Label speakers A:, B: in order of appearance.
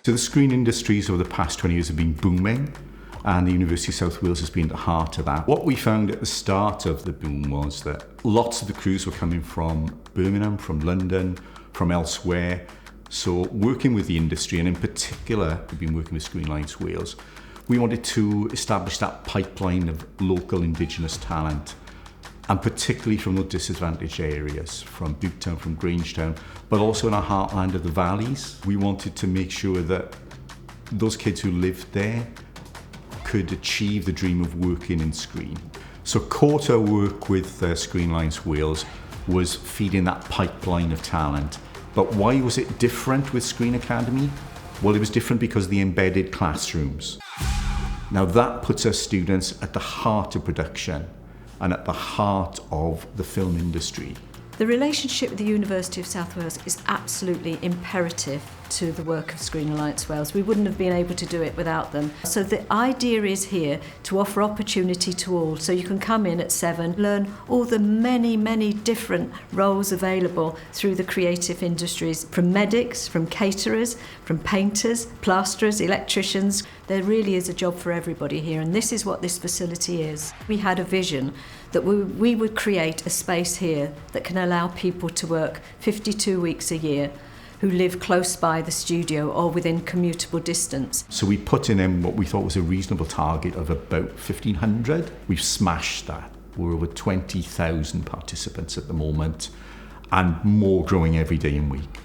A: So the screen industries over the past 20 years have been booming, and the University of South Wales has been at the heart of that. What we found at the start of the boom was that lots of the crews were coming from Birmingham, from London, from elsewhere. So working with the industry, and in particular, we've been working with Screen Alliance Wales, we wanted to establish that pipeline of local Indigenous talent, and particularly from the disadvantaged areas, from Butetown, from Grangetown, but also in our heartland of the valleys. We wanted to make sure that those kids who lived there could achieve the dream of working in screen. So core to our work with Screen Alliance Wales was feeding that pipeline of talent. But why was it different with Screen Academi? Well, it was different because of the embedded classrooms. Now that puts our students at the heart of production and at the heart of the film industry.
B: The relationship with the University of South Wales is absolutely imperative to the work of Screen Alliance Wales. We wouldn't have been able to do it without them. So the idea is here to offer opportunity to all. So you can come in at 7, learn all the many different roles available through the creative industries, from medics, from caterers, from painters, plasterers, electricians. There really is a job for everybody here, and this is what this facility is. We had a vision that we would create a space here that can allow people to work 52 weeks a year who live close by the studio or within commutable distance.
A: So we put in what we thought was a reasonable target of about 1,500. We've smashed that. We're over 20,000 participants at the moment, and more growing every day and week.